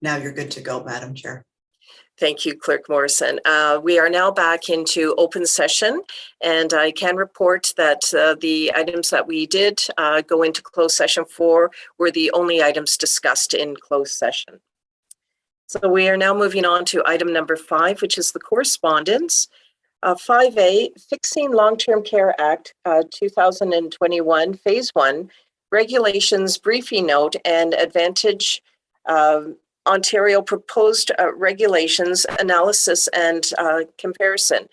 Now you're good to go, Madam Chair. Thank you, Clerk Morrison. We are now back into open session, and I can report that the items that we did go into closed session for were the only items discussed in closed session. So we are now moving on to item number 5, which is the correspondence. 5A, Fixing Long-Term Care Act 2021, Phase 1, Regulations Briefing Note and Advantage Ontario Proposed Regulations Analysis and Comparison.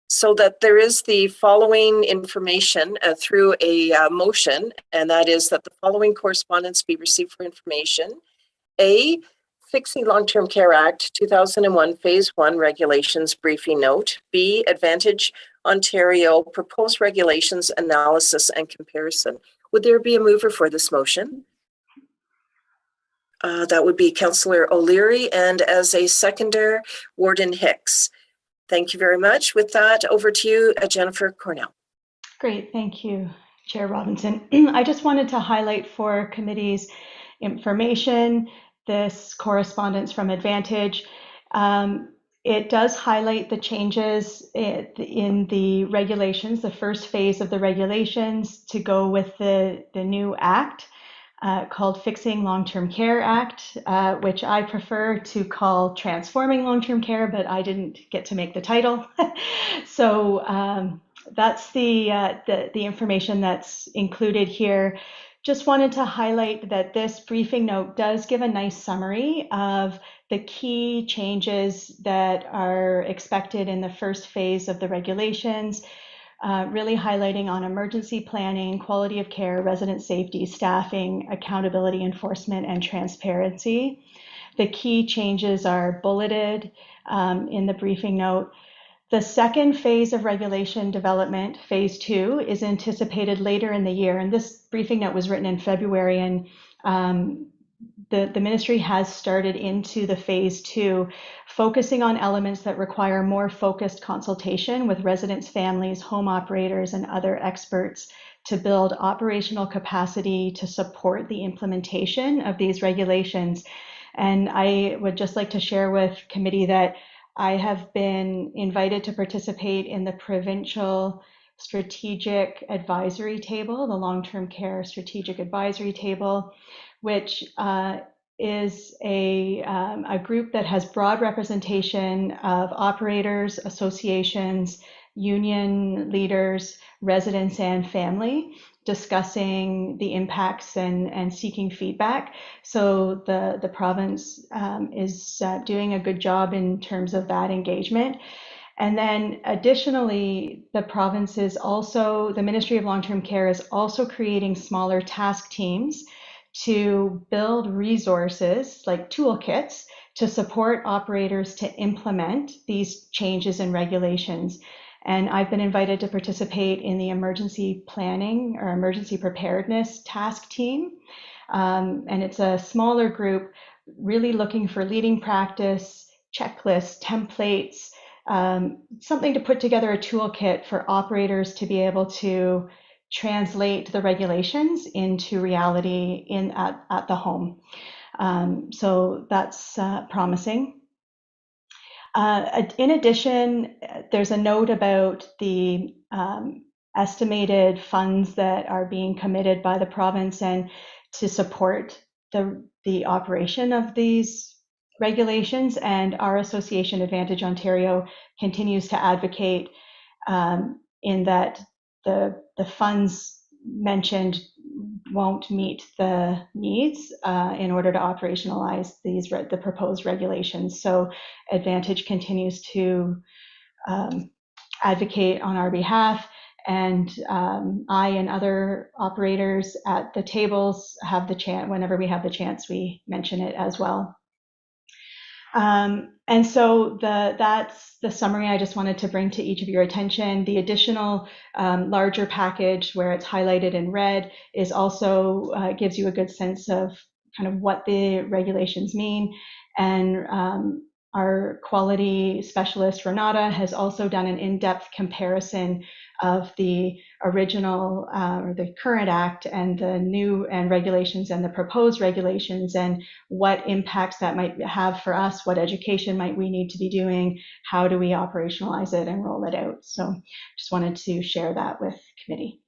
So that there is the following information through a motion, and that is that the following correspondence be received for information. A, Fixing Long-Term Care Act 2001 Phase 1 Regulations Briefing Note. B, Advantage Ontario Proposed Regulations Analysis and Comparison. Would there be a mover for this motion? That would be Councillor O'Leary, and as a seconder, Warden Hicks. Thank you very much. With that, over to you, Jennifer Cornell. Great, thank you, Chair Robinson. I just wanted to highlight for committee's information this correspondence from Advantage. It does highlight the changes in the regulations, the first phase of the regulations to go with the new act called Fixing Long-Term Care Act, which I prefer to call Transforming Long-Term Care, but I didn't get to make the title. So that's the information that's included here. Just wanted to highlight that this briefing note does give a nice summary of the key changes that are expected in the first phase of the regulations, really highlighting on emergency planning, quality of care, resident safety, staffing, accountability, enforcement, and transparency. The key changes are bulleted in the briefing note. The second phase of regulation development, phase 2, is anticipated later in the year. And this briefing note was written in February, and the ministry has started into the phase 2, focusing on elements that require more focused consultation with residents, families, home operators, and other experts to build operational capacity to support the implementation of these regulations. And I would just like to share with committee that I have been invited to participate in the Provincial Strategic Advisory Table, the Long-Term Care Strategic Advisory Table, which is a group that has broad representation of operators, associations, union leaders, residents, and family, discussing the impacts and seeking feedback. So the province is doing a good job in terms of that engagement. And then additionally, the province is also, the Ministry of Long-Term Care is also creating smaller task teams to build resources like toolkits to support operators to implement these changes in regulations. And I've been invited to participate in the emergency planning or emergency preparedness task team. And it's a smaller group really looking for leading practice, checklists, templates, something to put together a toolkit for operators to be able to translate the regulations into reality at the home. So that's promising. In addition, there's a note about the estimated funds that are being committed by the province and to support the operation of these regulations, and our association, Advantage Ontario, continues to advocate in that the funds mentioned won't meet the needs in order to operationalize the proposed regulations. So Advantage continues to advocate on our behalf, and I and other operators at the tables have the chance, whenever we have the chance, we mention it as well. And so that's the summary I just wanted to bring to each of your attention. The additional larger package where it's highlighted in red is also gives you a good sense of kind of what the regulations mean. And our quality specialist, Renata, has also done an in-depth comparison of the original or the current act and the new and regulations and the proposed regulations, and what impacts that might have for us, what education might we need to be doing, how do we operationalize it and roll it out. So just wanted to share that with committee.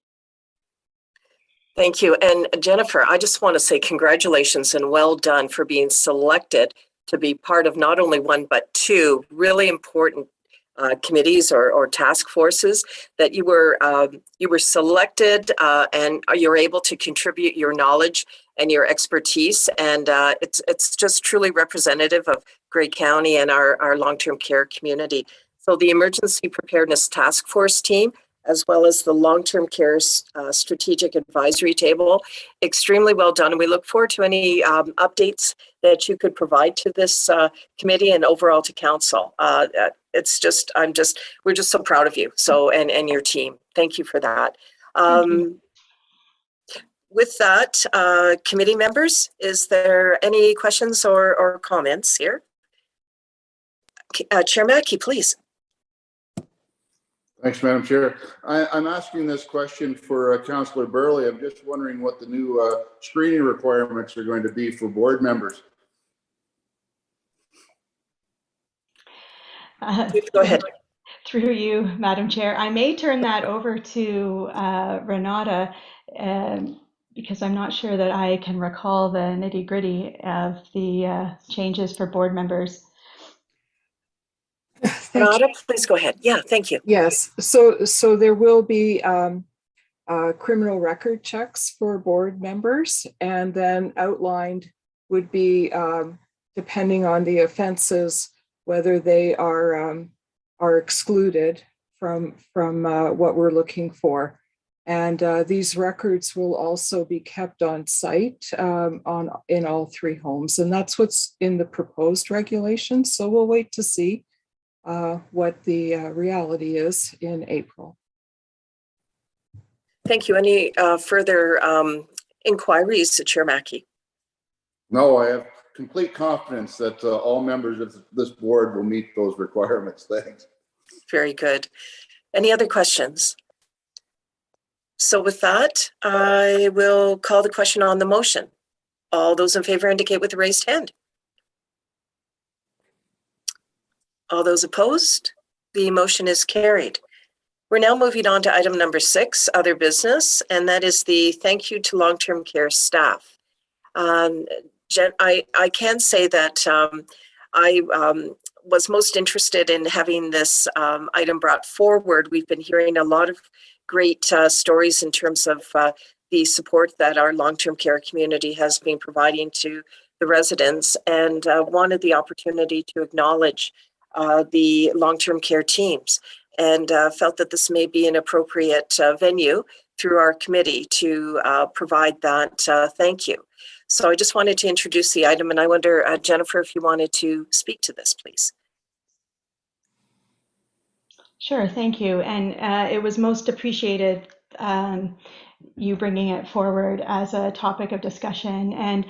Thank you. And Jennifer, I just want to say congratulations and well done for being selected to be part of not only one, but two really important committees or task forces that you were selected and you're able to contribute your knowledge and your expertise. And it's just truly representative of Grey County and our long-term care community. So the Emergency Preparedness Task Force team, as well as the Long-Term Care Strategic Advisory Table, extremely well done. And we look forward to any updates that you could provide to this committee and overall to council. We're just so proud of you. So, and your team. Thank you for that. With that, committee members, is there any questions or comments here? Chair Mackey, please. Thanks, Madam Chair. I'm asking this question for Councillor Burley. I'm just wondering what the new screening requirements are going to be for board members. Go ahead. Through you, Madam Chair. I may turn that over to Renata because I'm not sure that I can recall the nitty-gritty of the changes for board members. Renata, please go ahead. Yeah, thank you. Yes, so there will be criminal record checks for board members, and then outlined would be, depending on the offenses, whether they are excluded from what we're looking for. And these records will also be kept on site in all three homes, and that's what's in the proposed regulations. So we'll wait to see what the reality is in April. Thank you. Any further inquiries, Chair Mackey? No, I have complete confidence that all members of this board will meet those requirements. Thanks. Very good. Any other questions? So with that, I will call the question on the motion. All those in favor indicate with a raised hand. All those opposed? The motion is carried. We're now moving on to item number 6, other business, and that is the thank you to long-term care staff. I can say that I was most interested in having this item brought forward. We've been hearing a lot of great stories in terms of the support that our long-term care community has been providing to the residents, and wanted the opportunity to acknowledge the long-term care teams, and felt that this may be an appropriate venue through our committee to provide that thank you. So I just wanted to introduce the item, and I wonder, Jennifer, if you wanted to speak to this, please. Sure, thank you. And it was most appreciated, you bringing it forward as a topic of discussion. And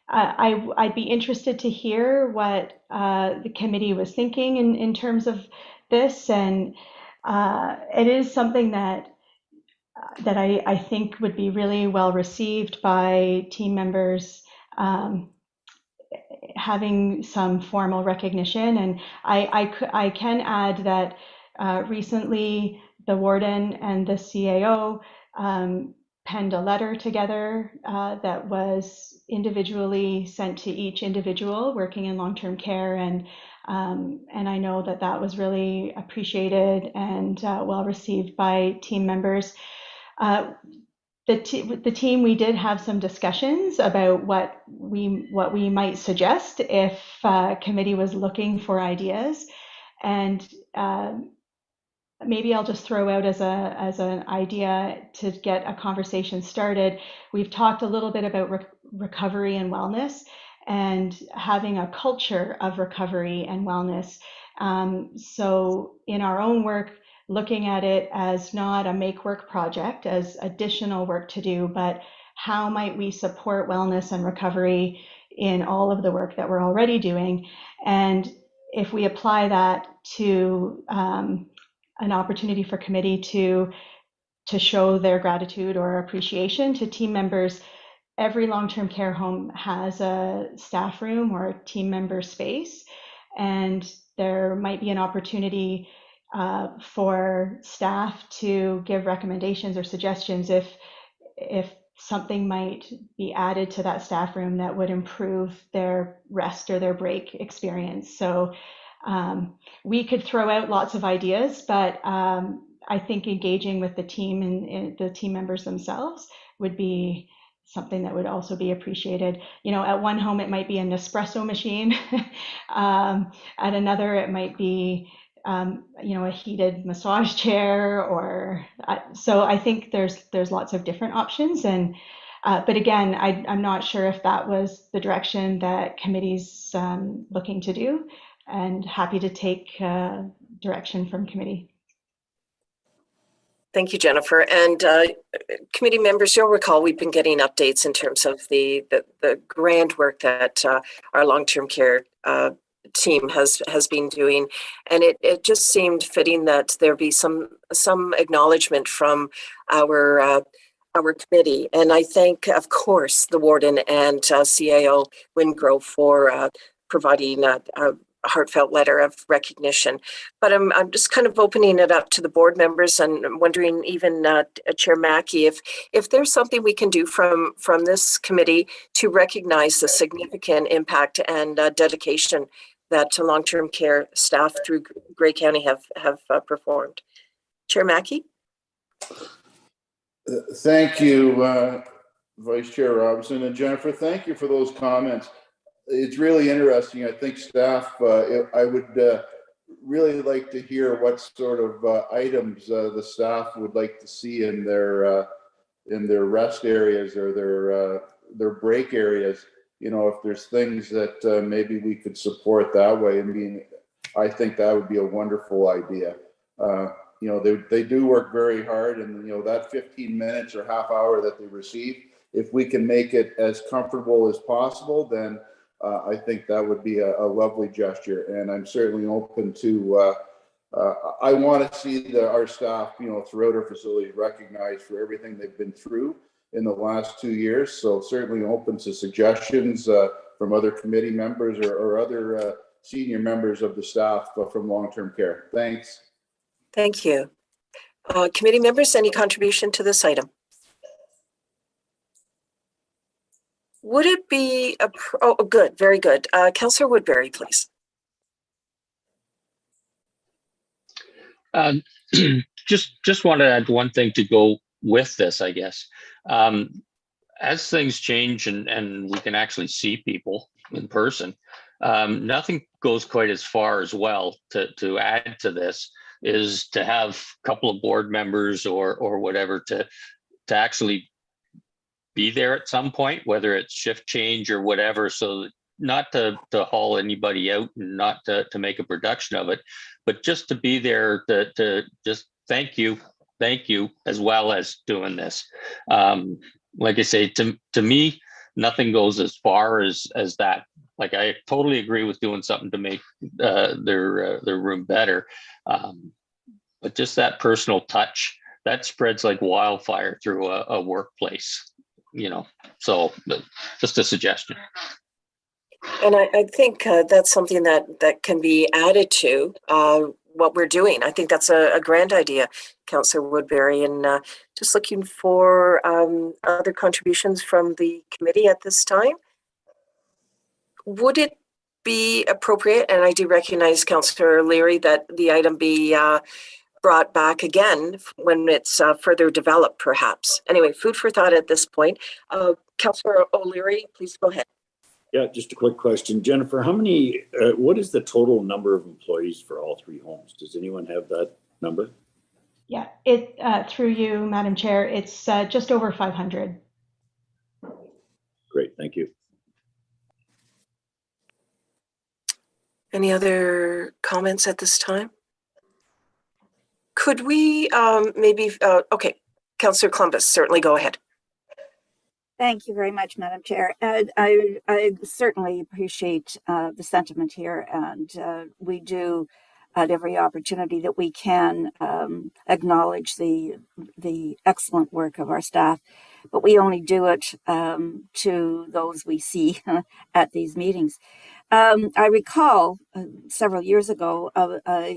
I'd be interested to hear what the committee was thinking in terms of this. And it is something that I think would be really well received by team members, having some formal recognition. And I can add that recently the warden and the CAO penned a letter together that was individually sent to each individual working in long-term care, and I know that that was really appreciated and well received by team members. The team, we did have some discussions about what we might suggest if committee was looking for ideas, and maybe I'll just throw out as an idea to get a conversation started. We've talked a little bit about recovery and wellness, and having a culture of recovery and wellness. So in our own work, looking at it as not a make work project, as additional work to do, but how might we support wellness and recovery in all of the work that we're already doing. And if we apply that to an opportunity for committee to show their gratitude or appreciation to team members. Every long-term care home has a staff room or a team member space, and there might be an opportunity for staff to give recommendations or suggestions if something might be added to that staff room that would improve their rest or their break experience. So we could throw out lots of ideas, but I think engaging with the team and the team members themselves would be something that would also be appreciated. You know, at one home, it might be an espresso machine. At another, it might be, you know, a heated massage chair, or so I think there's lots of different options. And but again, I'm not sure if that was the direction that committee's looking to do, and happy to take direction from committee. Thank you, Jennifer. And committee members, you'll recall we've been getting updates in terms of the grand work that our long-term care team has been doing, and it just seemed fitting that there be some acknowledgement from our committee. And I thank, of course, the warden and CAO Wingrove for providing a heartfelt letter of recognition. But I'm just kind of opening it up to the board members, and I'm wondering, even Chair Mackey, if there's something we can do from this committee to recognize the significant impact and dedication that long-term care staff through Grey County have performed. Chair Mackey? Thank you, Vice Chair Robinson, and Jennifer, thank you for those comments. It's really interesting. I think staff, I would really like to hear what sort of items the staff would like to see in their rest areas or their break areas. You know, if there's things that maybe we could support that way. I mean, I think that would be a wonderful idea. You know, they do work very hard, and you know, that 15 minutes or half hour that they receive, if we can make it as comfortable as possible, then I think that would be a lovely gesture. And I'm certainly open to, I want to see our staff, you know, throughout our facilities recognized for everything they've been through in the last 2 years. So certainly open to suggestions from other committee members or other senior members of the staff from long-term care. Thanks. Thank you. Committee members, any contribution to this item? Would it be oh, good, very good. Councillor Woodbury, please. Just want to add one thing to go with this, I guess. As things change and we can actually see people in person, nothing goes quite as far as well to add to this is to have a couple of board members or whatever to actually be there at some point, whether it's shift change or whatever, so not to haul anybody out and not to make a production of it, but just to be there to just thank you as well as doing this. Like I say, to me, nothing goes as far as that. Like, I totally agree with doing something to make their room better, but just that personal touch that spreads like wildfire through a workplace. You know, so just a suggestion. And I think that's something that can be added to what we're doing. I think that's a grand idea, Councillor Woodbury, and just looking for other contributions from the committee at this time. Would it be appropriate, and I do recognize Councillor Leary, that the item be brought back again when it's further developed, perhaps? Anyway, food for thought at this point. Councillor O'Leary, please go ahead. Yeah, just a quick question. Jennifer, how many, what is the total number of employees for all three homes? Does anyone have that number? Yeah, through you, Madam Chair, it's just over 500. Great, thank you. Any other comments at this time? Could we maybe, okay, Councillor Columbus, certainly go ahead. Thank you very much, Madam Chair. I certainly appreciate the sentiment here, and we do at every opportunity that we can acknowledge the excellent work of our staff, but we only do it to those we see at these meetings. I recall several years ago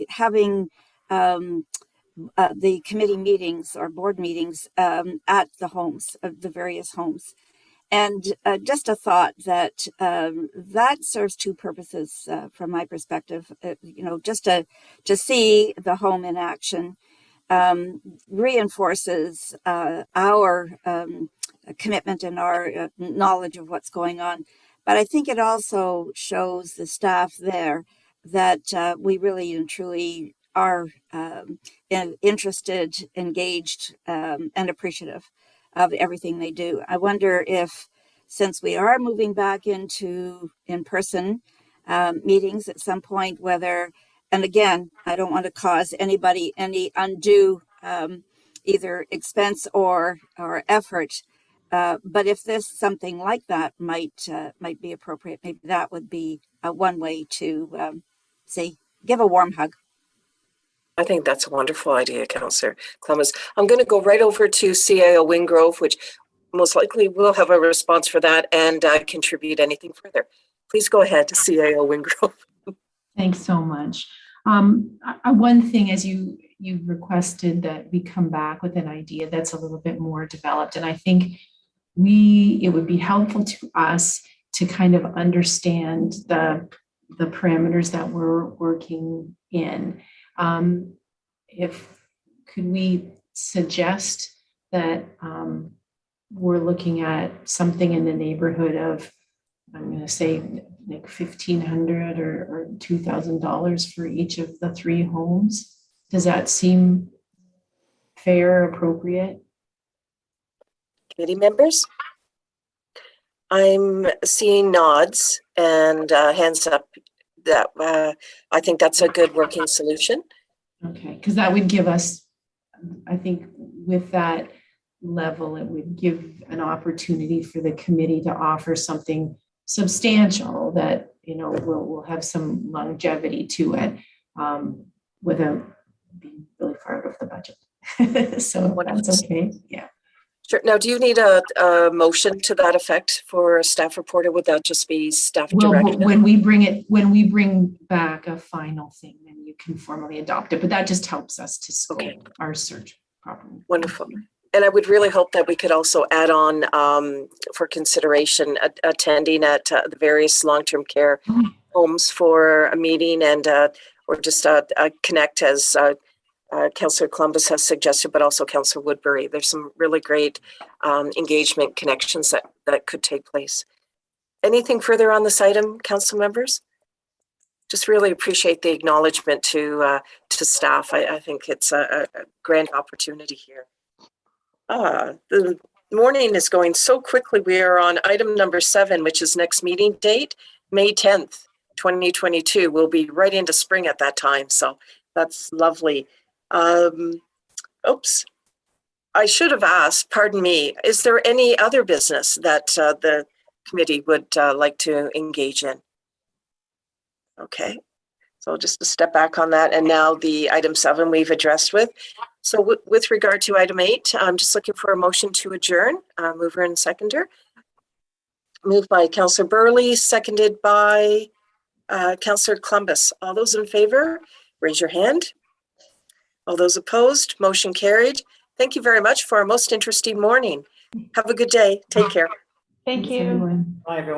having the committee meetings or board meetings at the homes, of the various homes. And just a thought that that serves two purposes from my perspective. Just to see the home in action reinforces our commitment and our knowledge of what's going on. But I think it also shows the staff there that we really and truly are interested, engaged, and appreciative of everything they do. I wonder if, since we are moving back into in-person meetings at some point, whether, and again, I don't want to cause anybody any undue either expense or effort, but if something like that might be appropriate, maybe that would be one way to give a warm hug. I think that's a wonderful idea, Councillor Columbus. I'm going to go right over to CAO Wingrove, which most likely will have a response for that and contribute anything further. Please go ahead to CAO Wingrove. Thanks so much. One thing, as you requested that we come back with an idea that's a little bit more developed, and I think it would be helpful to us to kind of understand the parameters that we're working in. Could we suggest that we're looking at something in the neighborhood of, I'm going to say like $1,500 or $2,000 for each of the 3 homes? Does that seem fair, appropriate? Committee members? I'm seeing nods and hands up. That I think that's a good working solution. Okay, because that would give us, I think with that level, it would give an opportunity for the committee to offer something substantial that, will have some longevity to it without being really far out of the budget. So that's okay. Yeah. Sure. Now, do you need a motion to that effect for a staff report, or would that just be staff direction? When we bring back a final thing, then you can formally adopt it. But that just helps us to scope our search properly. Wonderful. And I would really hope that we could also add on for consideration attending at the various long-term care homes for a meeting and or just connect as Councillor Columbus has suggested, but also Councillor Woodbury. There's some really great engagement connections that could take place. Anything further on this item, council members? Just really appreciate the acknowledgement to staff. I think it's a grand opportunity here. The morning is going so quickly. We are on item number 7, which is next meeting date, May 10th, 2022. We'll be right into spring at that time. So that's lovely. Oops. I should have asked, pardon me, is there any other business that the committee would like to engage in? Okay. So just to step back on that. And now the item 7 we've addressed with. So with regard to item 8, I'm just looking for a motion to adjourn. Mover and seconder. Moved by Councillor Burley, seconded by Councillor Columbus. All those in favor, raise your hand. All those opposed, motion carried. Thank you very much for a most interesting morning. Have a good day. Take care. Thank Thanks, you. everyone. Bye, everyone.